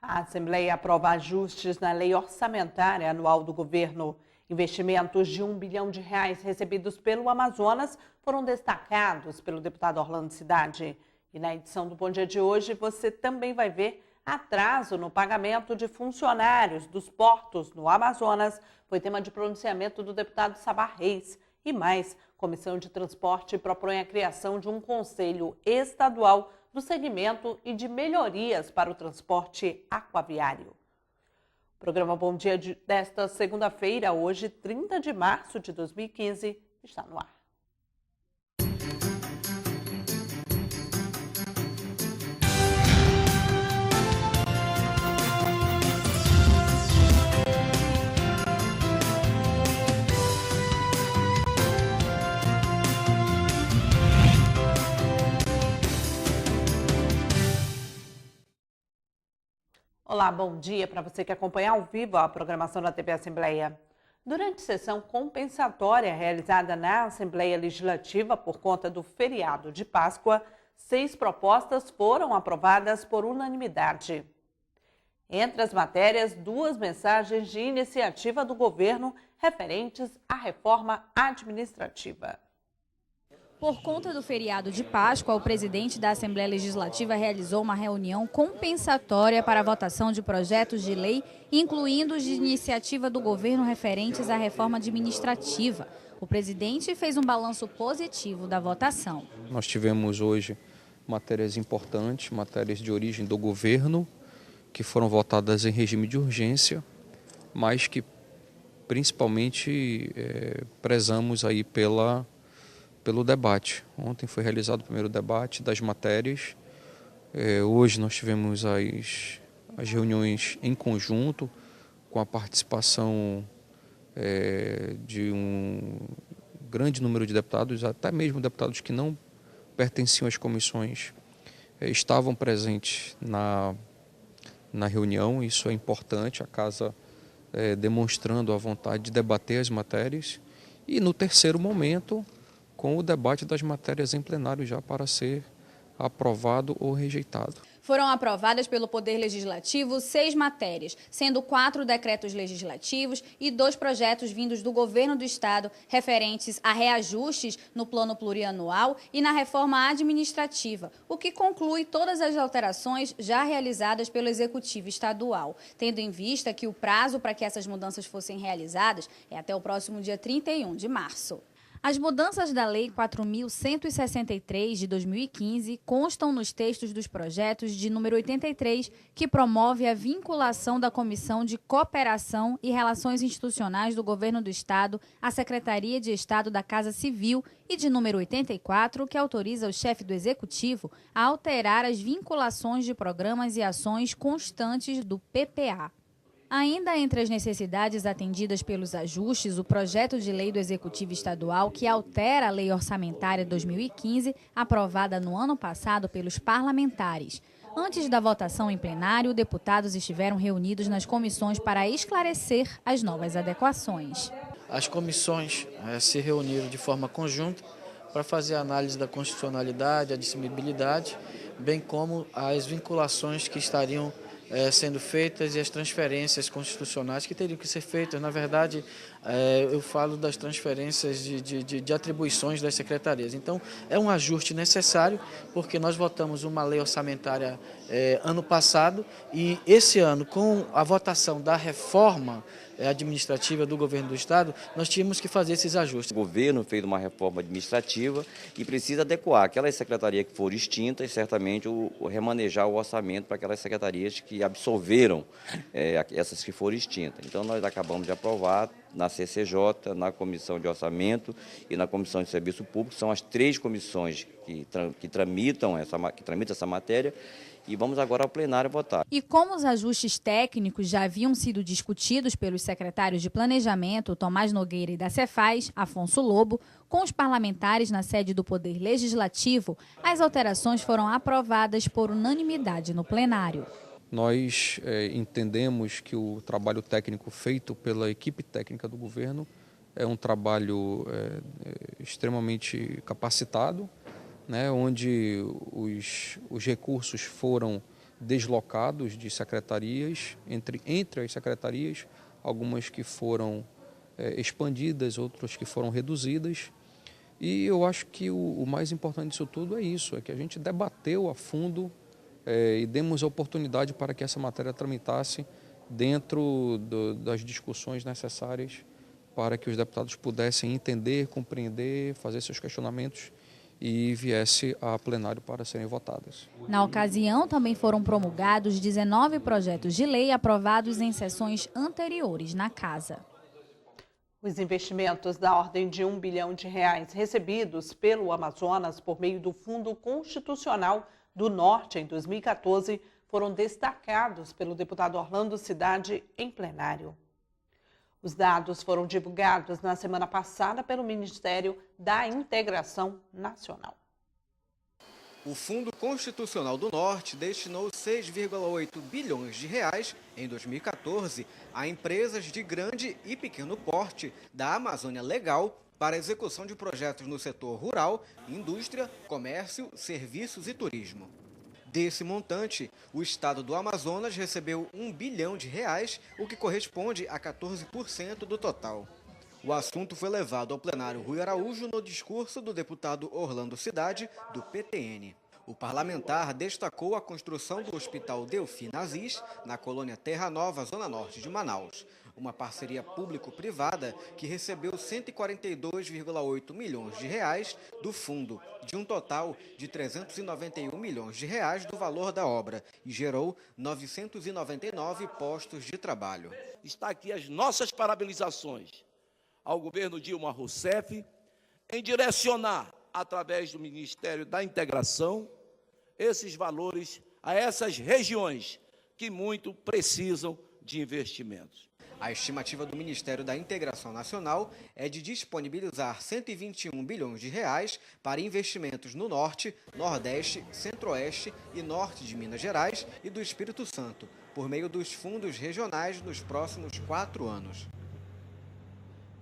A Assembleia aprova ajustes na lei orçamentária anual do governo. Investimentos de R$1 bilhão recebidos pelo Amazonas foram destacados pelo deputado Orlando Cidade. E na edição do Bom Dia de hoje, você também vai ver atraso no pagamento de funcionários dos portos no Amazonas. Foi tema de pronunciamento do deputado Sabá Reis. E mais, Comissão de Transporte propõe a criação de um conselho estadual do segmento e de melhorias para o transporte aquaviário. O programa Bom Dia desta segunda-feira, hoje, 30 de março de 2015, está no ar. Olá, bom dia para você que acompanha ao vivo a programação da TV Assembleia. Durante sessão compensatória realizada na Assembleia Legislativa por conta do feriado de Páscoa, 6 propostas foram aprovadas por unanimidade. Entre as matérias, 2 mensagens de iniciativa do governo referentes à reforma administrativa. Por conta do feriado de Páscoa, o presidente da Assembleia Legislativa realizou uma reunião compensatória para a votação de projetos de lei, incluindo os de iniciativa do governo referentes à reforma administrativa. O presidente fez um balanço positivo da votação. Nós tivemos hoje matérias importantes, matérias de origem do governo, que foram votadas em regime de urgência, mas que principalmente prezamos aí pelo debate. Ontem foi realizado o primeiro debate das matérias. Hoje nós tivemos as reuniões em conjunto, com a participação de um grande número de deputados, até mesmo deputados que não pertenciam às comissões, estavam presentes na reunião. Isso é importante, a Casa demonstrando a vontade de debater as matérias. E no terceiro momento, com o debate das matérias em plenário já para ser aprovado ou rejeitado. Foram aprovadas pelo Poder Legislativo 6 matérias, sendo 4 decretos legislativos e 2 projetos vindos do Governo do Estado referentes a reajustes no Plano Plurianual e na reforma administrativa, o que conclui todas as alterações já realizadas pelo Executivo Estadual, tendo em vista que o prazo para que essas mudanças fossem realizadas é até o próximo dia 31 de março. As mudanças da Lei 4.163 de 2015 constam nos textos dos projetos de número 83, que promove a vinculação da Comissão de Cooperação e Relações Institucionais do Governo do Estado à Secretaria de Estado da Casa Civil, e de número 84, que autoriza o chefe do Executivo a alterar as vinculações de programas e ações constantes do PPA. Ainda entre as necessidades atendidas pelos ajustes, o projeto de lei do Executivo Estadual que altera a Lei Orçamentária 2015, aprovada no ano passado pelos parlamentares. Antes da votação em plenário, deputados estiveram reunidos nas comissões para esclarecer as novas adequações. As comissões se reuniram de forma conjunta para fazer a análise da constitucionalidade, admissibilidade, bem como as vinculações que estariam sendo feitas e as transferências constitucionais que teriam que ser feitas. Na verdade, eu falo das transferências de atribuições das secretarias. Então, é um ajuste necessário, porque nós votamos uma lei orçamentária ano passado e esse ano, com a votação da reforma administrativa do governo do Estado, nós tínhamos que fazer esses ajustes. O governo fez uma reforma administrativa e precisa adequar aquelas secretarias que foram extintas, certamente remanejar o orçamento para aquelas secretarias que absorveram essas que foram extintas. Então nós acabamos de aprovar na CCJ, na Comissão de Orçamento e na Comissão de Serviço Público, são as 3 comissões que tramitam essa matéria. E vamos agora ao plenário votar. E como os ajustes técnicos já haviam sido discutidos pelos secretários de Planejamento, Tomás Nogueira, e da Cefaz, Afonso Lobo, com os parlamentares na sede do Poder Legislativo, as alterações foram aprovadas por unanimidade no plenário. Nós entendemos que o trabalho técnico feito pela equipe técnica do governo é um trabalho extremamente capacitado, né, onde os recursos foram deslocados de secretarias, entre as secretarias, algumas que foram expandidas, outras que foram reduzidas. E eu acho que o mais importante disso tudo é isso, é que a gente debateu a fundo e demos a oportunidade para que essa matéria tramitasse dentro das discussões necessárias para que os deputados pudessem entender, compreender, fazer seus questionamentos e viesse a plenário para serem votadas. Na ocasião, também foram promulgados 19 projetos de lei aprovados em sessões anteriores na Casa. Os investimentos da ordem de R$1 bilhão recebidos pelo Amazonas por meio do Fundo Constitucional do Norte em 2014 foram destacados pelo deputado Orlando Cidade em plenário. Os dados foram divulgados na semana passada pelo Ministério da Integração Nacional. O Fundo Constitucional do Norte destinou 6,8 bilhões de reais em 2014 a empresas de grande e pequeno porte da Amazônia Legal para a execução de projetos no setor rural, indústria, comércio, serviços e turismo. Desse montante, o estado do Amazonas recebeu R$1 bilhão, o que corresponde a 14% do total. O assunto foi levado ao plenário Rui Araújo no discurso do deputado Orlando Cidade, do PTN. O parlamentar destacou a construção do Hospital Delfim Aziz, na colônia Terra Nova, zona norte de Manaus, uma parceria público-privada que recebeu 142,8 milhões de reais do fundo, de um total de 391 milhões de reais do valor da obra, e gerou 999 postos de trabalho. Está aqui as nossas parabenizações ao governo Dilma Rousseff em direcionar, através do Ministério da Integração, esses valores a essas regiões que muito precisam de investimentos. A estimativa do Ministério da Integração Nacional é de disponibilizar 121 bilhões de reais para investimentos no Norte, Nordeste, Centro-Oeste e Norte de Minas Gerais e do Espírito Santo, por meio dos fundos regionais nos próximos 4 anos.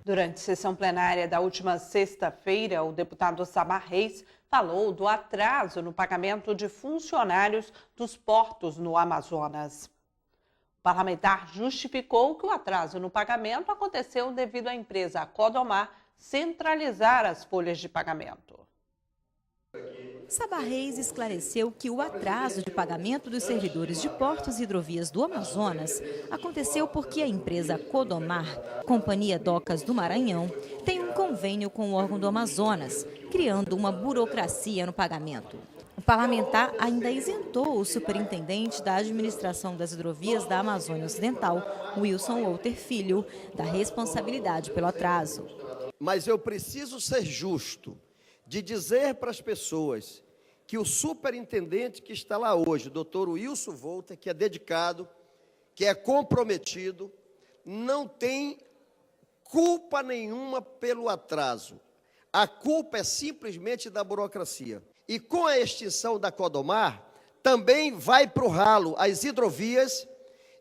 Durante sessão plenária da última sexta-feira, o deputado Samar Reis falou do atraso no pagamento de funcionários dos portos no Amazonas. O parlamentar justificou que o atraso no pagamento aconteceu devido à empresa Codomar centralizar as folhas de pagamento. Samar Reis esclareceu que o atraso de pagamento dos servidores de portos e hidrovias do Amazonas aconteceu porque a empresa Codomar, Companhia Docas do Maranhão, tem um convênio com o órgão do Amazonas, criando uma burocracia no pagamento. O parlamentar ainda isentou o superintendente da administração das hidrovias da Amazônia Ocidental, Wilson Walter Filho, da responsabilidade pelo atraso. Mas eu preciso ser justo de dizer para as pessoas que o superintendente que está lá hoje, o doutor Wilson Walter, que é dedicado, que é comprometido, não tem culpa nenhuma pelo atraso. A culpa é simplesmente da burocracia. E com a extinção da Codomar, também vai para o ralo as hidrovias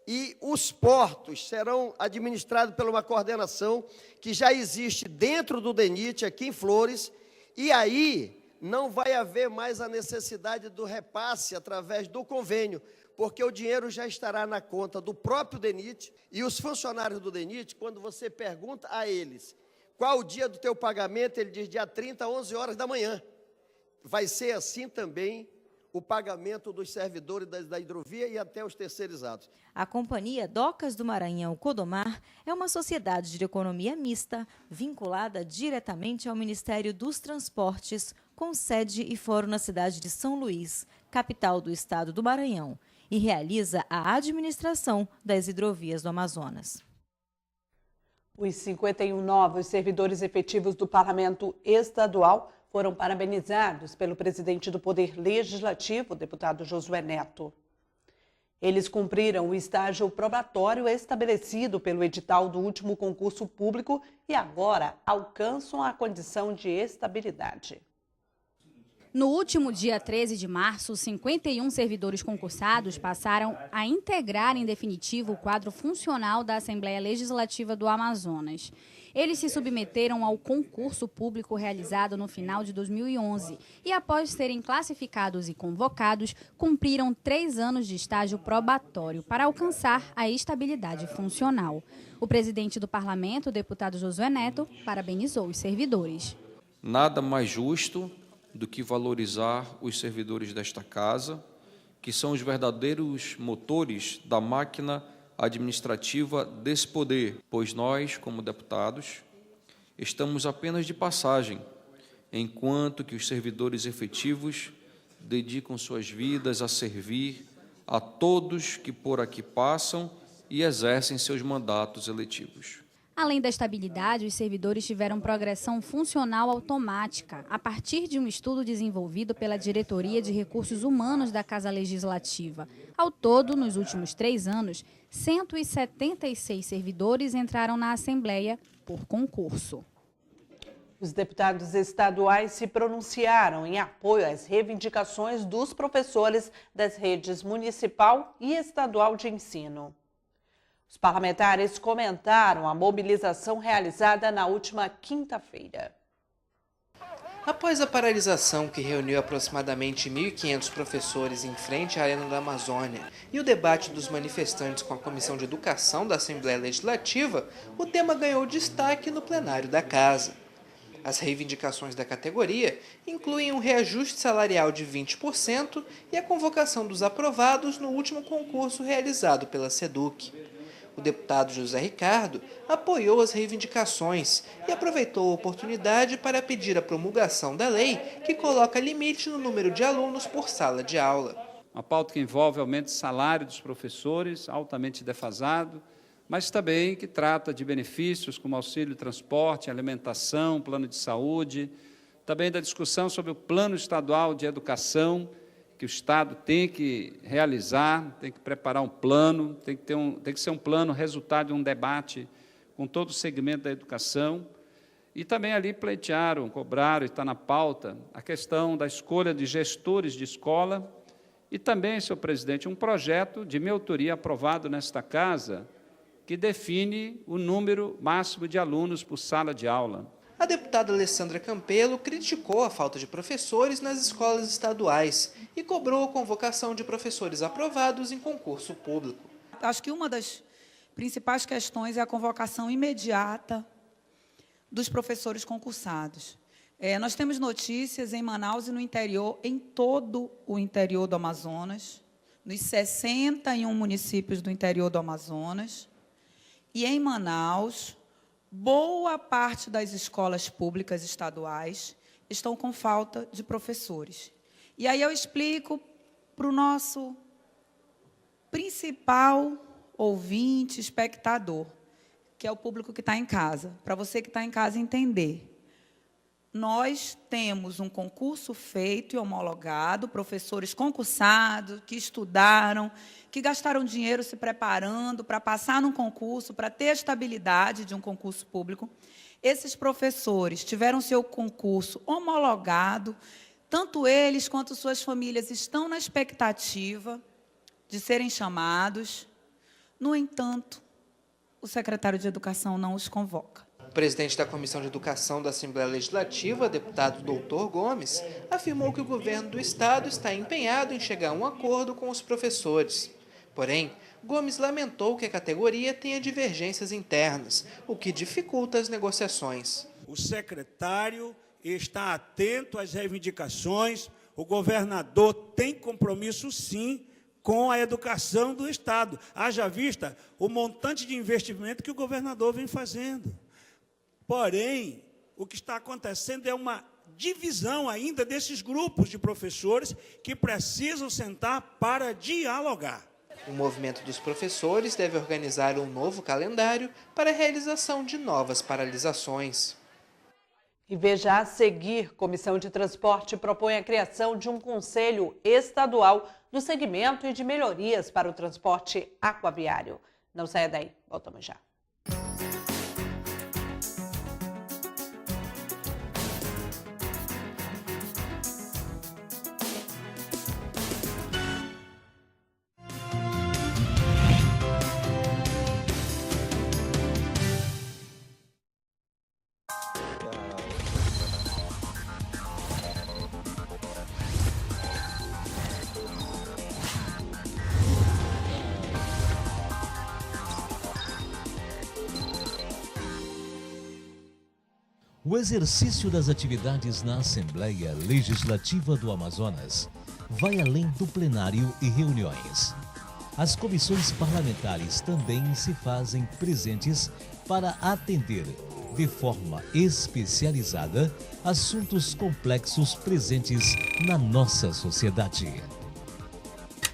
e os portos serão administrados por uma coordenação que já existe dentro do DENIT, aqui em Flores, e aí não vai haver mais a necessidade do repasse através do convênio, porque o dinheiro já estará na conta do próprio DENIT, e os funcionários do DENIT, quando você pergunta a eles qual o dia do teu pagamento, ele diz dia 30, 11 horas da manhã. Vai ser assim também o pagamento dos servidores da hidrovia e até os terceirizados. A Companhia Docas do Maranhão Codomar é uma sociedade de economia mista, vinculada diretamente ao Ministério dos Transportes, com sede e fórum na cidade de São Luís, capital do estado do Maranhão, e realiza a administração das hidrovias do Amazonas. Os 51 novos servidores efetivos do Parlamento Estadual foram parabenizados pelo presidente do Poder Legislativo, deputado Josué Neto. Eles cumpriram o estágio probatório estabelecido pelo edital do último concurso público e agora alcançam a condição de estabilidade. No último dia 13 de março, 51 servidores concursados passaram a integrar em definitivo o quadro funcional da Assembleia Legislativa do Amazonas. Eles se submeteram ao concurso público realizado no final de 2011 e, após serem classificados e convocados, cumpriram 3 anos de estágio probatório para alcançar a estabilidade funcional. O presidente do Parlamento, o deputado Josué Neto, parabenizou os servidores. Nada mais justo do que valorizar os servidores desta casa, que são os verdadeiros motores da máquina administrativa desse poder, pois nós, como deputados, estamos apenas de passagem, enquanto que os servidores efetivos dedicam suas vidas a servir a todos que por aqui passam e exercem seus mandatos eletivos. Além da estabilidade, os servidores tiveram progressão funcional automática, a partir de um estudo desenvolvido pela Diretoria de Recursos Humanos da Casa Legislativa. Ao todo, nos últimos 3 anos, 176 servidores entraram na Assembleia por concurso. Os deputados estaduais se pronunciaram em apoio às reivindicações dos professores das redes municipal e estadual de ensino. Os parlamentares comentaram a mobilização realizada na última quinta-feira. Após a paralisação que reuniu aproximadamente 1.500 professores em frente à Arena da Amazônia e o debate dos manifestantes com a Comissão de Educação da Assembleia Legislativa, o tema ganhou destaque no plenário da Casa. As reivindicações da categoria incluem um reajuste salarial de 20% e a convocação dos aprovados no último concurso realizado pela SEDUC. O deputado José Ricardo apoiou as reivindicações e aproveitou a oportunidade para pedir a promulgação da lei que coloca limite no número de alunos por sala de aula. Uma pauta que envolve aumento de salário dos professores, altamente defasado, mas também que trata de benefícios como auxílio transporte, alimentação, plano de saúde, também da discussão sobre o plano estadual de educação, que o Estado tem que realizar, tem que preparar um plano, tem que ser um plano resultado de um debate com todo o segmento da educação. E também ali pleitearam, cobraram, está na pauta, a questão da escolha de gestores de escola e também, senhor presidente, um projeto de minha autoria aprovado nesta Casa que define o número máximo de alunos por sala de aula. A deputada Alessandra Campelo criticou a falta de professores nas escolas estaduais e cobrou a convocação de professores aprovados em concurso público. Acho que uma das principais questões é a convocação imediata dos professores concursados. Nós temos notícias em Manaus e no interior, em todo o interior do Amazonas, nos 61 municípios do interior do Amazonas, e em Manaus, boa parte das escolas públicas estaduais estão com falta de professores. E aí eu explico para o nosso principal ouvinte, espectador, que é o público que está em casa, para você que está em casa entender. Nós temos um concurso feito e homologado, professores concursados, que estudaram, que gastaram dinheiro se preparando para passar num concurso, para ter a estabilidade de um concurso público. Esses professores tiveram seu concurso homologado, tanto eles quanto suas famílias estão na expectativa de serem chamados. No entanto, o secretário de Educação não os convoca. O presidente da Comissão de Educação da Assembleia Legislativa, deputado Doutor Gomes, afirmou que o governo do Estado está empenhado em chegar a um acordo com os professores. Porém, Gomes lamentou que a categoria tenha divergências internas, o que dificulta as negociações. O secretário está atento às reivindicações, o governador tem compromisso, sim, com a educação do Estado. Haja vista o montante de investimento que o governador vem fazendo. Porém, o que está acontecendo é uma divisão ainda desses grupos de professores que precisam sentar para dialogar. O movimento dos professores deve organizar um novo calendário para a realização de novas paralisações. E veja a seguir, Comissão de Transporte propõe a criação de um conselho estadual no segmento e de melhorias para o transporte aquaviário. Não saia daí, voltamos já. O exercício das atividades na Assembleia Legislativa do Amazonas vai além do plenário e reuniões. As comissões parlamentares também se fazem presentes para atender, de forma especializada, assuntos complexos presentes na nossa sociedade.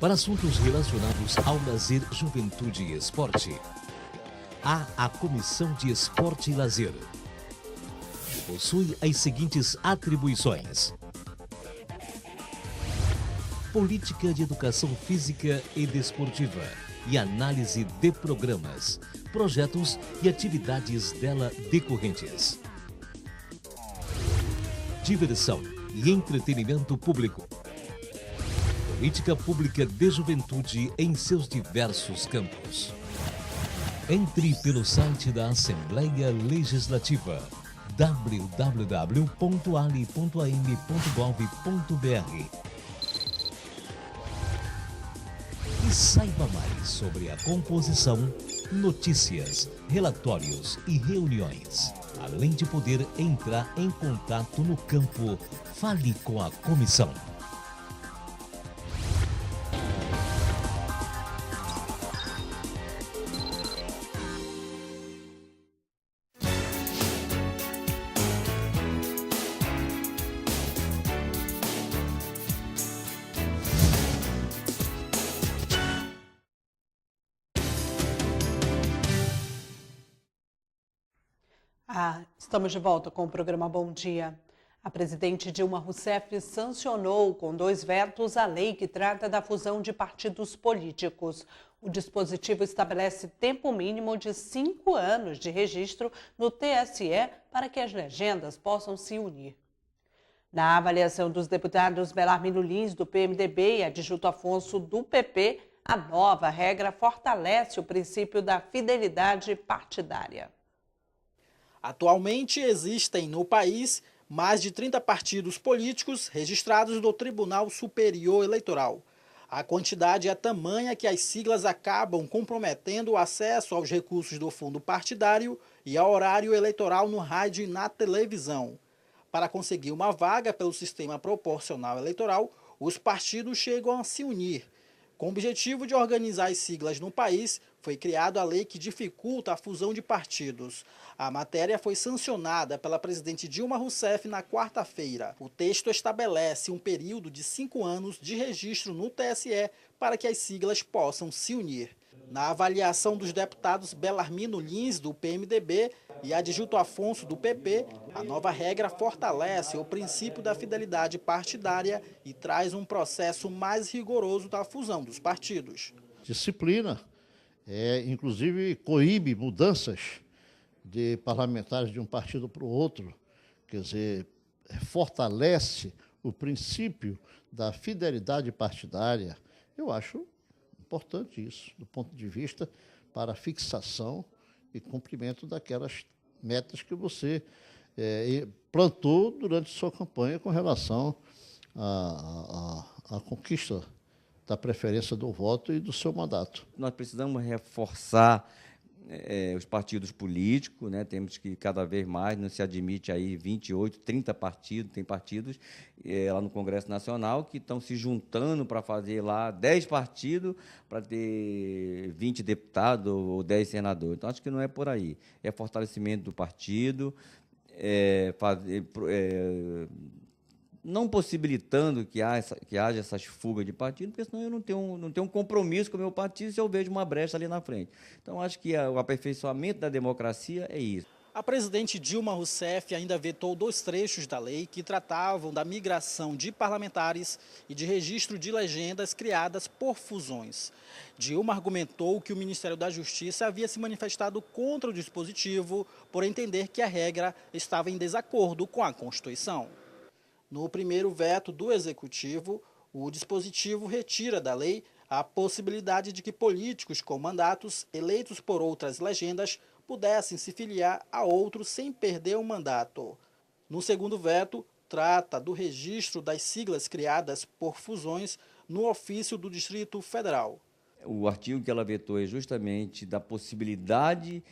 Para assuntos relacionados ao lazer, juventude e esporte, há a Comissão de Esporte e Lazer. Possui as seguintes atribuições: política de educação física e desportiva e análise de programas, projetos e atividades dela decorrentes. Diversão e entretenimento público. Política pública de juventude em seus diversos campos. Entre pelo site da Assembleia Legislativa www.ali.am.gov.br e saiba mais sobre a composição, notícias, relatórios e reuniões. Além de poder entrar em contato no campo, fale com a comissão. Estamos de volta com o programa Bom Dia. A presidente Dilma Rousseff sancionou com 2 vetos a lei que trata da fusão de partidos políticos. O dispositivo estabelece tempo mínimo de 5 anos de registro no TSE para que as legendas possam se unir. Na avaliação dos deputados Belarmino Lins, do PMDB, e Adjunto Afonso, do PP, a nova regra fortalece o princípio da fidelidade partidária. Atualmente existem no país mais de 30 partidos políticos registrados no Tribunal Superior Eleitoral. A quantidade é tamanha que as siglas acabam comprometendo o acesso aos recursos do fundo partidário e ao horário eleitoral no rádio e na televisão. Para conseguir uma vaga pelo sistema proporcional eleitoral, os partidos chegam a se unir. Com o objetivo de organizar as siglas no país, foi criada a lei que dificulta a fusão de partidos. A matéria foi sancionada pela presidente Dilma Rousseff na quarta-feira. O texto estabelece um período de 5 anos de registro no TSE para que as siglas possam se unir. Na avaliação dos deputados Belarmino Lins, do PMDB, e Adjunto Afonso, do PP, a nova regra fortalece o princípio da fidelidade partidária e traz um processo mais rigoroso da fusão dos partidos. Disciplina, inclusive coíbe mudanças de parlamentares de um partido para o outro, quer dizer, fortalece o princípio da fidelidade partidária. Eu acho importante isso, do ponto de vista para fixação e cumprimento daquelas metas que você plantou durante sua campanha com relação à conquista da preferência do voto e do seu mandato. Nós precisamos reforçar os partidos políticos, né? Temos que cada vez mais, não se admite aí 28, 30 partidos, tem partidos lá no Congresso Nacional que estão se juntando para fazer lá 10 partidos para ter 20 deputados ou 10 senadores. Então, acho que não é por aí. É fortalecimento do partido, não possibilitando que haja essas fugas de partido, porque senão eu não tenho um compromisso com o meu partido se eu vejo uma brecha ali na frente. Então, acho que o aperfeiçoamento da democracia é isso. A presidente Dilma Rousseff ainda vetou 2 trechos da lei que tratavam da migração de parlamentares e de registro de legendas criadas por fusões. Dilma argumentou que o Ministério da Justiça havia se manifestado contra o dispositivo por entender que a regra estava em desacordo com a Constituição. No primeiro veto do Executivo, o dispositivo retira da lei a possibilidade de que políticos com mandatos eleitos por outras legendas pudessem se filiar a outros sem perder o mandato. No segundo veto, trata do registro das siglas criadas por fusões no ofício do Distrito Federal. O artigo que ela vetou é justamente da possibilidade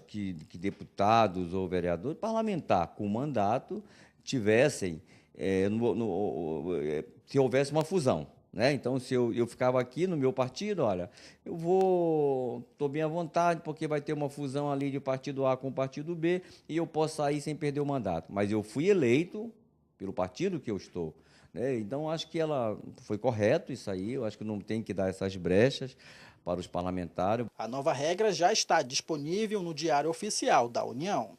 que deputados ou vereadores, parlamentar com mandato, tivessem, se houvesse uma fusão. Né? Então, se eu ficava aqui no meu partido, olha, estou bem à vontade, porque vai ter uma fusão ali de partido A com o partido B, e eu posso sair sem perder o mandato. Mas eu fui eleito pelo partido que eu estou. Né? Então, acho que ela foi correto isso aí, eu acho que não tem que dar essas brechas para os parlamentares. A nova regra já está disponível no Diário Oficial da União.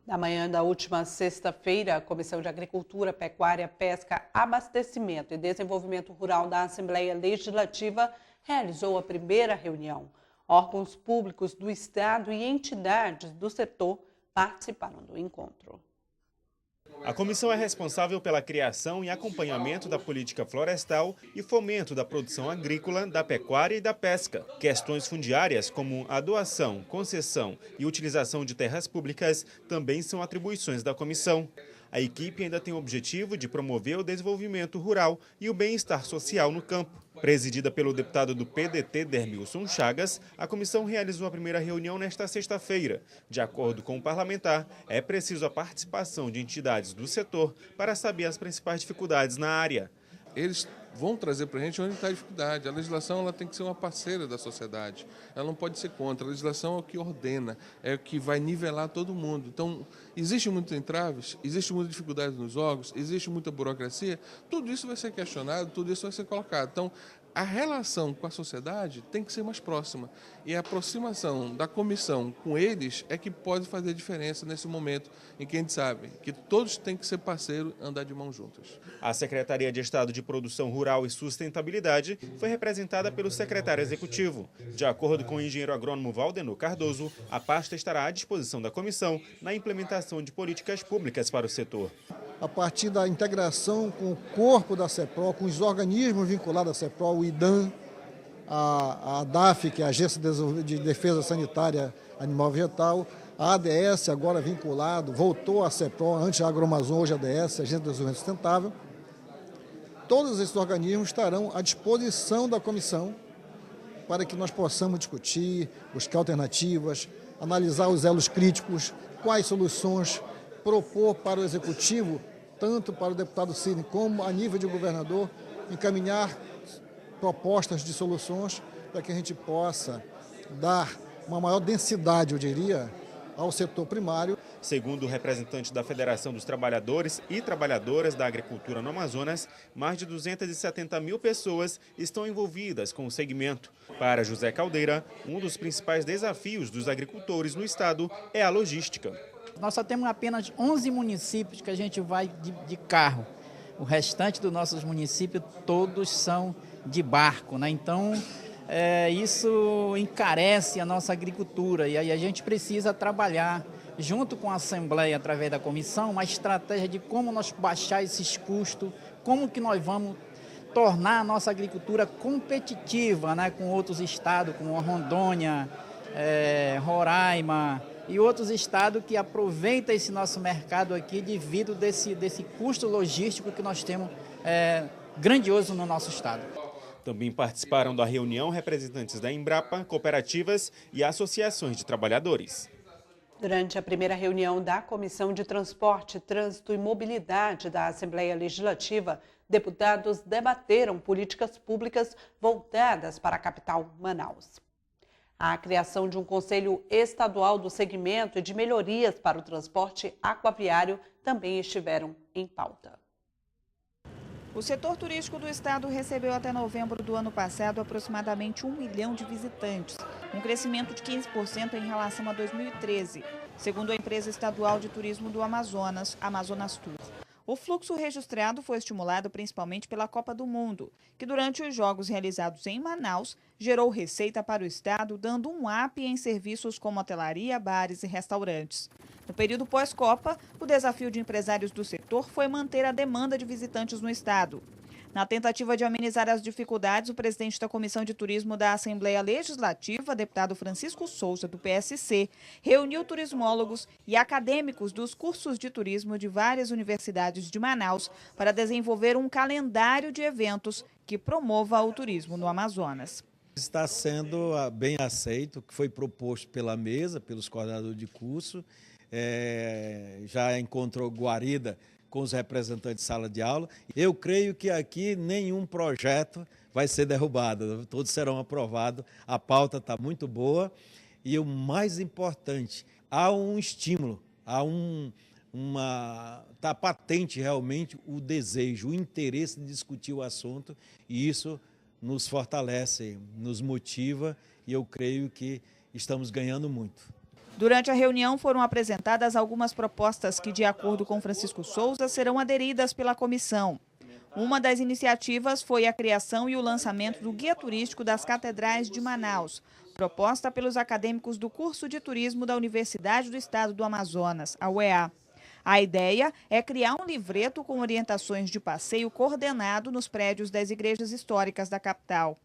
Na manhã da última sexta-feira, a Comissão de Agricultura, Pecuária, Pesca, Abastecimento e Desenvolvimento Rural da Assembleia Legislativa realizou a primeira reunião. Órgãos públicos do Estado e entidades do setor participaram do encontro. A comissão é responsável pela criação e acompanhamento da política florestal e fomento da produção agrícola, da pecuária e da pesca. Questões fundiárias como a doação, concessão e utilização de terras públicas também são atribuições da comissão. A equipe ainda tem o objetivo de promover o desenvolvimento rural e o bem-estar social no campo. Presidida pelo deputado do PDT, Dermilson Chagas, a comissão realizou a primeira reunião nesta sexta-feira. De acordo com o parlamentar, é preciso a participação de entidades do setor para saber as principais dificuldades na área. Eles vão trazer para a gente onde está a dificuldade. A legislação ela tem que ser uma parceira da sociedade. Ela não pode ser contra. A legislação é o que ordena, é o que vai nivelar todo mundo. Então, existe muitos entraves, existe muita dificuldade nos órgãos, existe muita burocracia. Tudo isso vai ser questionado, tudo isso vai ser colocado. Então, a relação com a sociedade tem que ser mais próxima. E a aproximação da comissão com eles é que pode fazer diferença nesse momento em que a gente sabe que todos têm que ser parceiros, andar de mãos juntas. A Secretaria de Estado de Produção Rural e Sustentabilidade foi representada pelo secretário executivo. De acordo com o engenheiro agrônomo Valdenor Cardoso, a pasta estará à disposição da comissão na implementação de políticas públicas para o setor. A partir da integração com o corpo da CEPROL, com os organismos vinculados à CEPROL, o IDAM, a ADAF, que é a Agência de Defesa Sanitária Animal e Vegetal, a ADS, agora vinculado, voltou à CEPROL, antes a Agromazon, hoje a ADS, Agência de Desenvolvimento Sustentável. Todos esses organismos estarão à disposição da comissão para que nós possamos discutir, buscar alternativas, analisar os elos críticos, quais soluções propor para o Executivo, tanto para o deputado Cine como a nível de governador, encaminhar propostas de soluções para que a gente possa dar uma maior densidade, eu diria, ao setor primário. Segundo o representante da Federação dos Trabalhadores e Trabalhadoras da Agricultura no Amazonas, mais de 270 mil pessoas estão envolvidas com o segmento. Para José Caldeira, um dos principais desafios dos agricultores no estado é a logística. Nós só temos apenas 11 municípios que a gente vai de carro. O restante dos nossos municípios todos são de barco, né? Então, isso encarece a nossa agricultura e aí a gente precisa trabalhar junto com a Assembleia, através da comissão, uma estratégia de como nós baixar esses custos, como que nós vamos tornar a nossa agricultura competitiva, né, com outros estados, como a Rondônia, Roraima e outros estados que aproveitam esse nosso mercado aqui devido desse custo logístico que nós temos grandioso no nosso estado. Também participaram da reunião representantes da Embrapa, cooperativas e associações de trabalhadores. Durante a primeira reunião da Comissão de Transporte, Trânsito e Mobilidade da Assembleia Legislativa, deputados debateram políticas públicas voltadas para a capital, Manaus. A criação de um Conselho Estadual do Segmento e de melhorias para o transporte aquaviário também estiveram em pauta. O setor turístico do estado recebeu até novembro do ano passado aproximadamente 1 milhão de visitantes, um crescimento de 15% em relação a 2013, segundo a empresa estadual de turismo do Amazonas, Amazonas Tour. O fluxo registrado foi estimulado principalmente pela Copa do Mundo, que durante os jogos realizados em Manaus, gerou receita para o estado, dando um up em serviços como hotelaria, bares e restaurantes. No período pós-Copa, o desafio de empresários do setor foi manter a demanda de visitantes no estado. Na tentativa de amenizar as dificuldades, o presidente da Comissão de Turismo da Assembleia Legislativa, deputado Francisco Souza, do PSC, reuniu turismólogos e acadêmicos dos cursos de turismo de várias universidades de Manaus para desenvolver um calendário de eventos que promova o turismo no Amazonas. Está sendo bem aceito o que foi proposto pela mesa, pelos coordenadores de curso. Já encontrou guarida com os representantes de sala de aula. Eu creio que aqui nenhum projeto vai ser derrubado, todos serão aprovados. A pauta está muito boa e o mais importante, há um estímulo, está patente realmente o desejo, o interesse de discutir o assunto, e isso nos fortalece, nos motiva, e eu creio que estamos ganhando muito. Durante a reunião foram apresentadas algumas propostas que, de acordo com Francisco Souza, serão aderidas pela comissão. Uma das iniciativas foi a criação e o lançamento do Guia Turístico das Catedrais de Manaus, proposta pelos acadêmicos do curso de turismo da Universidade do Estado do Amazonas, a UEA. A ideia é criar um livreto com orientações de passeio coordenado nos prédios das igrejas históricas da capital.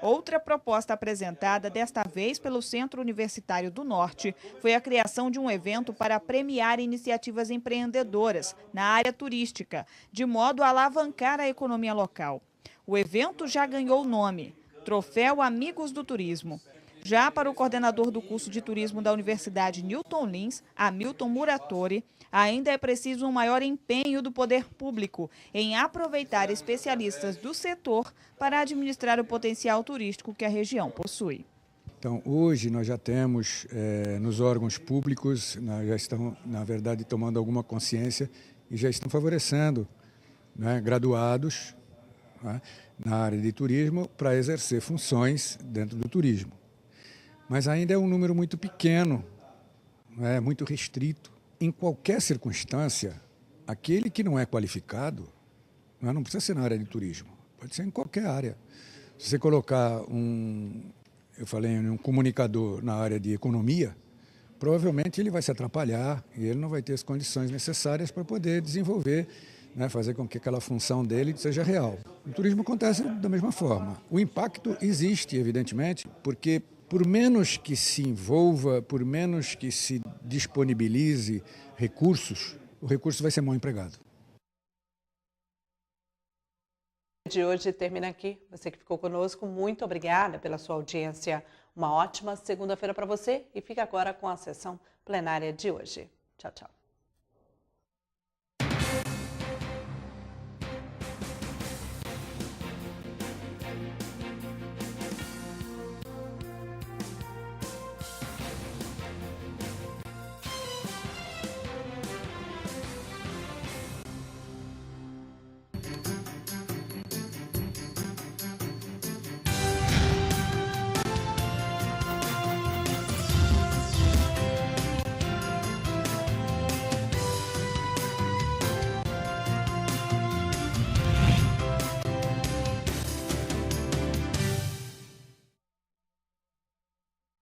Outra proposta apresentada, desta vez pelo Centro Universitário do Norte, foi a criação de um evento para premiar iniciativas empreendedoras na área turística, de modo a alavancar a economia local. O evento já ganhou o nome, Troféu Amigos do Turismo. Já para o coordenador do curso de turismo da Universidade Newton Lins, Hamilton Muratori, ainda é preciso um maior empenho do poder público em aproveitar especialistas do setor para administrar o potencial turístico que a região possui. Então, hoje nós já temos nos órgãos públicos, já estão, na verdade, tomando alguma consciência e já estão favorecendo, né, graduados, né, na área de turismo para exercer funções dentro do turismo. Mas ainda é um número muito pequeno, né, muito restrito. Em qualquer circunstância, aquele que não é qualificado, não precisa ser na área de turismo, pode ser em qualquer área. Se você colocar um comunicador na área de economia, provavelmente ele vai se atrapalhar e ele não vai ter as condições necessárias para poder desenvolver, né, fazer com que aquela função dele seja real. No turismo acontece da mesma forma. O impacto existe, evidentemente, porque por menos que se envolva, por menos que se disponibilize recursos, o recurso vai ser mal empregado. De hoje termina aqui. Você que ficou conosco, muito obrigada pela sua audiência. Uma ótima segunda-feira para você e fica agora com a sessão plenária de hoje. Tchau, tchau.